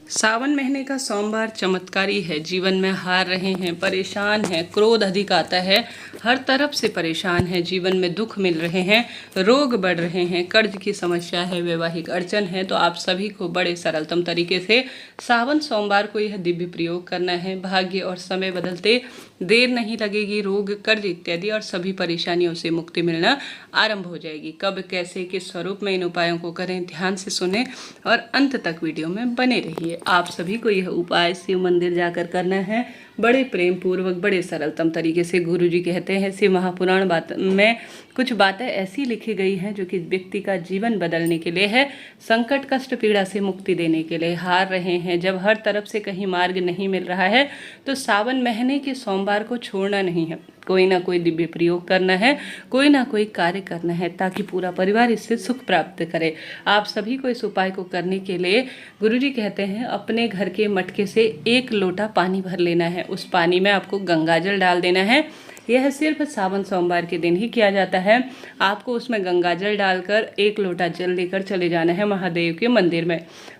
सावन महीने का सोमवार चमत्कारी है। जीवन में हार रहे हैं, परेशान हैं, क्रोध अधिक आता है, हर तरफ से परेशान है, जीवन में दुख मिल रहे हैं, रोग बढ़ रहे हैं, कर्ज की समस्या है, वैवाहिक अड़चन है, तो आप सभी को बड़े सरलतम तरीके से सावन सोमवार को यह दिव्य प्रयोग करना है। भाग्य और समय बदलते देर नहीं लगेगी। रोग, कर्ज इत्यादि और सभी परेशानियों से मुक्ति मिलना आरंभ हो जाएगी। कब, कैसे, किस स्वरूप में इन उपायों को करें, ध्यान से सुने और अंत तक वीडियो में बने रहिए। आप सभी को यह उपाय शिव मंदिर जाकर करना है, बड़े प्रेम पूर्वक, बड़े सरलतम तरीके से। गुरुजी कहते हैं शिव महापुराण में कुछ बातें ऐसी लिखी गई हैं जो कि व्यक्ति का जीवन बदलने के लिए है, संकट, कष्ट, पीड़ा से मुक्ति देने के लिए। हार रहे हैं, जब हर तरफ से कहीं मार्ग नहीं मिल रहा है तो सावन महीने के सोमवार को छोड़ना नहीं है। कोई ना कोई दिव्य प्रयोग करना है, कोई ना कोई कार्य करना है, ताकि पूरा परिवार इससे सुख प्राप्त करे। आप सभी को इस उपाय को करने के लिए गुरुजी कहते हैं अपने घर के मटके से 1 लोटा पानी भर लेना है। उस पानी में आपको गंगाजल डाल देना है। यह सिर्फ सावन सोमवार के दिन ही किया जाता है। आपको उसमें गंगाजल डालकर 1 लोटा जल लेकर चले जाना है महादेव के मंदिर में।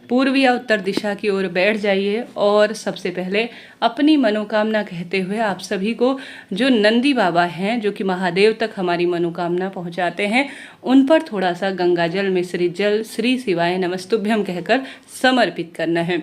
पूर्व या उत्तर दिशा की ओर बैठ जाइए और सबसे पहले अपनी मनोकामना कहते हुए आप सभी को जो नंदी बाबा हैं, जो कि महादेव तक हमारी मनोकामना पहुंचाते हैं, उन पर थोड़ा सा गंगाजल मिश्रित जल श्री शिवाय नमस्तुभ्यम कहकर समर्पित करना है।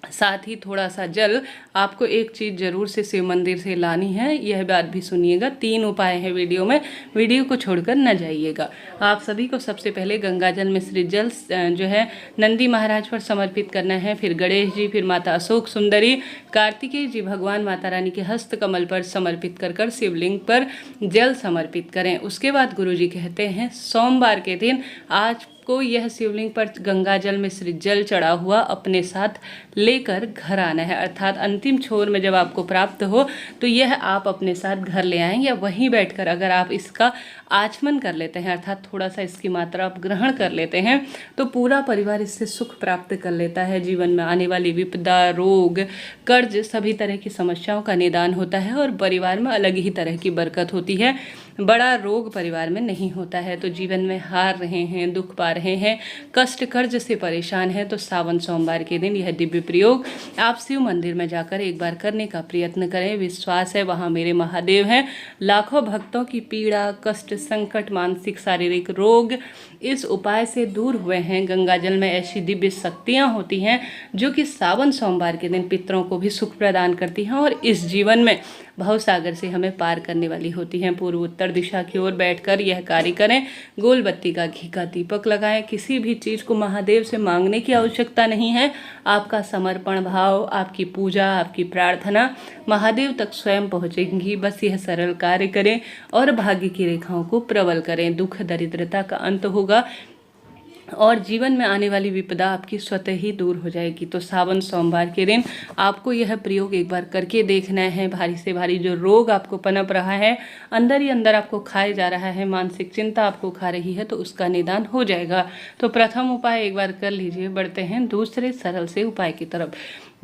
साथ ही थोड़ा सा जल आपको एक चीज़ जरूर से शिव मंदिर से लानी है, यह बात भी सुनिएगा। 3 उपाय है वीडियो में, वीडियो को छोड़कर न जाइएगा। आप सभी को सबसे पहले गंगाजल मिश्रित जल जो है नंदी महाराज पर समर्पित करना है, फिर गणेश जी, फिर माता अशोक सुंदरी, कार्तिकेय जी, भगवान माता रानी के हस्त कमल पर समर्पित कर कर शिवलिंग पर जल समर्पित करें। उसके बाद गुरुजी कहते हैं सोमवार के दिन आज को यह शिवलिंग पर गंगाजल मिश्रित जल चढ़ा हुआ अपने साथ लेकर घर आना है, अर्थात अंतिम छोर में जब आपको प्राप्त हो तो यह आप अपने साथ घर ले आएंगे। या वहीं बैठकर अगर आप इसका आचमन कर लेते हैं, अर्थात थोड़ा सा इसकी मात्रा आप ग्रहण कर लेते हैं, तो पूरा परिवार इससे सुख प्राप्त कर लेता है। जीवन में आने वाली विपदा, रोग, कर्ज, सभी तरह की समस्याओं का निदान होता है और परिवार में अलग ही तरह की बरकत होती है। बड़ा रोग परिवार में नहीं होता है। तो जीवन में हार रहे हैं, दुख पा रहे हैं, कष्ट, कर्ज से परेशान हैं, तो सावन सोमवार के दिन यह दिव्य प्रयोग आप शिव मंदिर में जाकर एक बार करने का प्रयत्न करें। विश्वास है वहाँ मेरे महादेव हैं। लाखों भक्तों की पीड़ा, कष्ट, संकट, मानसिक, शारीरिक रोग इस उपाय से दूर हुए हैं। गंगाजल में ऐसी दिव्य शक्तियाँ होती हैं जो कि सावन सोमवार के दिन पितरों को भी सुख प्रदान करती हैं और इस जीवन में भवसागर से हमें पार करने वाली होती हैं। पूर्व उत्तर दिशा की ओर बैठकर यह कार्य करें। गोल बत्ती का घी का दीपक लगाएं। किसी भी चीज़ को महादेव से मांगने की आवश्यकता नहीं है। आपका समर्पण भाव, आपकी पूजा, आपकी प्रार्थना महादेव तक स्वयं पहुँचेंगी। बस यह सरल कार्य करें और भाग्य की रेखाओं को प्रबल करें। दुख, दरिद्रता का अंत होगा और जीवन में आने वाली विपदा आपकी स्वतः ही दूर हो जाएगी। तो सावन सोमवार के दिन आपको यह प्रयोग एक बार करके देखना है। भारी से भारी जो रोग आपको पनप रहा है, अंदर ही अंदर आपको खाए जा रहा है, मानसिक चिंता आपको खा रही है, तो उसका निदान हो जाएगा। तो प्रथम उपाय एक बार कर लीजिए। बढ़ते हैं दूसरे सरल से उपाय की तरफ।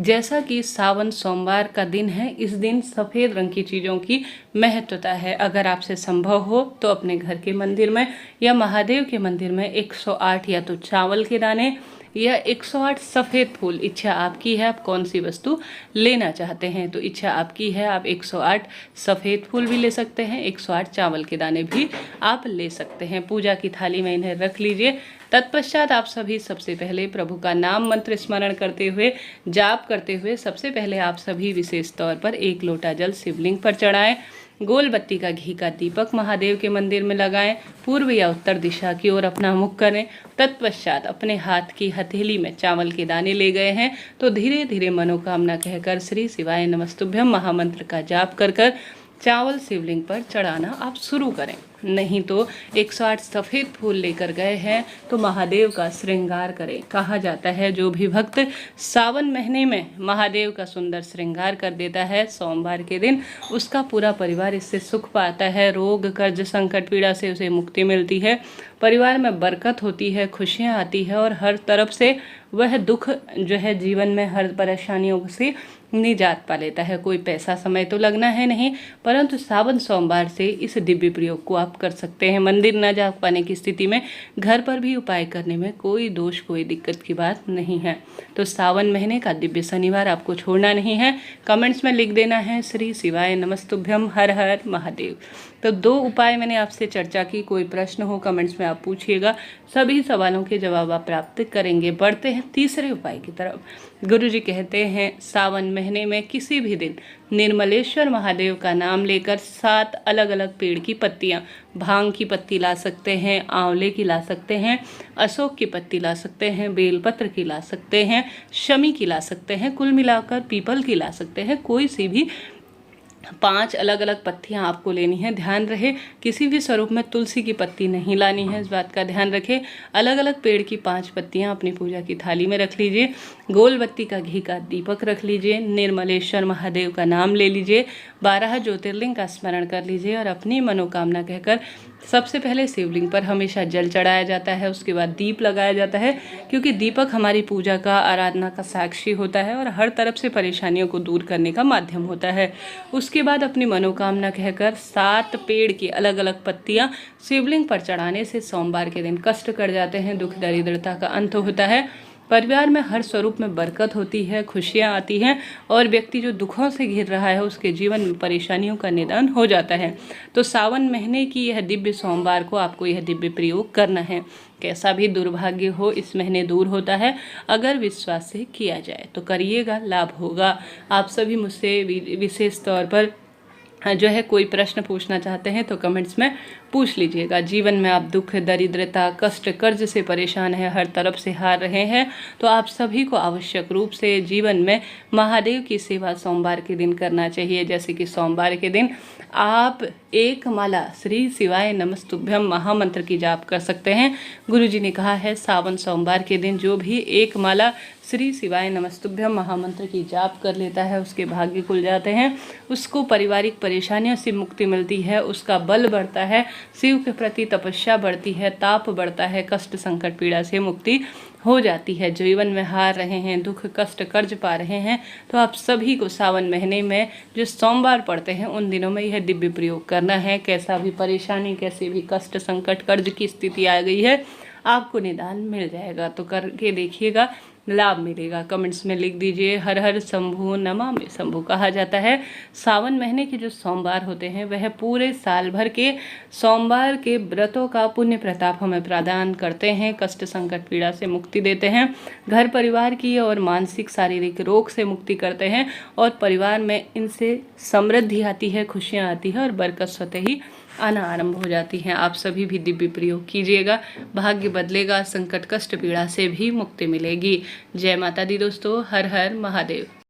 जैसा कि सावन सोमवार का दिन है, इस दिन सफ़ेद रंग की चीज़ों की महत्वता है। अगर आपसे संभव हो तो अपने घर के मंदिर में या महादेव के मंदिर में 108 या तो चावल के दाने या 108 सफ़ेद फूल, इच्छा आपकी है आप कौन सी वस्तु लेना चाहते हैं, तो इच्छा आपकी है। आप 108 सफ़ेद फूल भी ले सकते हैं, 108 चावल के दाने भी आप ले सकते हैं। पूजा की थाली में इन्हें रख लीजिए। तत्पश्चात आप सभी सबसे पहले प्रभु का नाम मंत्र स्मरण करते हुए, जाप करते हुए, सबसे पहले आप सभी विशेष तौर पर 1 लोटा जल शिवलिंग पर चढ़ाएं। गोल बत्ती का घी का दीपक महादेव के मंदिर में लगाएं। पूर्व या उत्तर दिशा की ओर अपना मुख करें। तत्पश्चात अपने हाथ की हथेली में चावल के दाने ले गए हैं तो धीरे धीरे मनोकामना कहकर श्री शिवाय नमस्तुभ्यम महामंत्र का जाप कर कर चावल शिवलिंग पर चढ़ाना आप शुरू करें। नहीं तो 108 सफ़ेद फूल लेकर गए हैं तो महादेव का श्रृंगार करें। कहा जाता है जो भी भक्त सावन महीने में महादेव का सुंदर श्रृंगार कर देता है सोमवार के दिन, उसका पूरा परिवार इससे सुख पाता है। रोग, कर्ज, संकट, पीड़ा से उसे मुक्ति मिलती है, परिवार में बरकत होती है, खुशियाँ आती है और हर तरफ से वह दुख जो है जीवन में हर परेशानियों से निजात पा लेता है। कोई पैसा समय तो लगना है नहीं, परंतु सावन सोमवार से इस दिव्य प्रयोग को आप आप कर सकते हैं। मंदिर न जा पाने की स्थिति में घर पर भी उपाय करने में कोई दोष, कोई दिक्कत की बात नहीं है। तो सावन महीने का दिव्य शनिवार आपको छोड़ना नहीं है। कमेंट्स में लिख देना है श्री शिवाय नमस्तुभ्यम, हर हर महादेव। तो 2 उपाय मैंने आपसे चर्चा की। कोई प्रश्न हो कमेंट्स में आप पूछिएगा, सभी सवालों के जवाब आप प्राप्त करेंगे। बढ़ते हैं तीसरे उपाय की तरफ। गुरुजी कहते हैं सावन महीने में किसी भी दिन निर्मलेश्वर महादेव का नाम लेकर 7 अलग अलग पेड़ की पत्तियां, भांग की पत्ती ला सकते हैं, आंवले की ला सकते हैं, अशोक की पत्ती ला सकते हैं, बेलपत्र की ला सकते हैं, शमी की ला सकते हैं, कुल मिलाकर पीपल की ला सकते हैं। कोई सी भी 5 अलग अलग पत्तियां आपको लेनी है। ध्यान रहे किसी भी स्वरूप में तुलसी की पत्ती नहीं लानी है, इस बात का ध्यान रखें। अलग अलग पेड़ की 5 पत्तियां अपनी पूजा की थाली में रख लीजिए। गोल बत्ती का घी का दीपक रख लीजिए। निर्मलेश्वर महादेव का नाम ले लीजिए। 12 ज्योतिर्लिंग का स्मरण कर लीजिए और अपनी मनोकामना कहकर सबसे पहले शिवलिंग पर हमेशा जल चढ़ाया जाता है, उसके बाद दीप लगाया जाता है, क्योंकि दीपक हमारी पूजा का, आराधना का साक्षी होता है और हर तरफ से परेशानियों को दूर करने का माध्यम होता है। उसके बाद अपनी मनोकामना कहकर 7 पेड़ की अलग अलग पत्तियां शिवलिंग पर चढ़ाने से सोमवार के दिन कष्ट कट जाते हैं, दुख दरिद्रता का अंत होता है, परिवार में हर स्वरूप में बरकत होती है, खुशियां आती हैं और व्यक्ति जो दुखों से घिर रहा है उसके जीवन में परेशानियों का निदान हो जाता है। तो सावन महीने की यह दिव्य सोमवार को आपको यह दिव्य प्रयोग करना है। कैसा भी दुर्भाग्य हो इस महीने दूर होता है अगर विश्वास से किया जाए तो करिएगा, लाभ होगा। आप सभी मुझसे विशेष तौर पर जो है कोई प्रश्न पूछना चाहते हैं तो कमेंट्स में पूछ लीजिएगा। जीवन में आप दुख, दरिद्रता, कष्ट, कर्ज से परेशान हैं, हर तरफ से हार रहे हैं, तो आप सभी को आवश्यक रूप से जीवन में महादेव की सेवा सोमवार के दिन करना चाहिए। जैसे कि सोमवार के दिन आप 1 माला श्री शिवाय नमस्तुभ्यम महामंत्र की जाप कर सकते हैं। गुरुजी ने कहा है सावन सोमवार के दिन जो भी 1 माला श्री शिवाय नमस्तुभ्यम महामंत्र की जाप कर लेता है उसके भाग्य खुल जाते हैं, उसको पारिवारिक परेशानियों से मुक्ति मिलती है, उसका बल बढ़ता है, शिव के प्रति तपस्या बढ़ती है, ताप बढ़ता है, कष्ट संकट पीड़ा से मुक्ति हो जाती है। जीवन में हार रहे हैं, दुख कष्ट कर्ज पा रहे हैं, तो आप सभी को सावन महीने में जो सोमवार पड़ते हैं उन दिनों में यह दिव्य प्रयोग करना है। कैसा भी परेशानी, कैसे भी कष्ट संकट कर्ज की स्थिति आ गई है, आपको निदान मिल जाएगा। तो करके देखिएगा, लाभ मिलेगा। कमेंट्स में लिख दीजिए हर हर शंभु नमामि शंभु। कहा जाता है सावन महीने के जो सोमवार होते हैं वह पूरे साल भर के सोमवार के व्रतों का पुण्य प्रताप हमें प्रदान करते हैं, कष्ट संकट पीड़ा से मुक्ति देते हैं, घर परिवार की और मानसिक शारीरिक रोग से मुक्ति करते हैं और परिवार में इनसे समृद्धि आती है, खुशियाँ आती है और बरकत स्वतः ही आना आरंभ हो जाती हैं। आप सभी भी दिव्य प्रयोग कीजिएगा, भाग्य बदलेगा, संकट कष्ट पीड़ा से भी मुक्ति मिलेगी। जय माता दी दोस्तों, हर हर महादेव।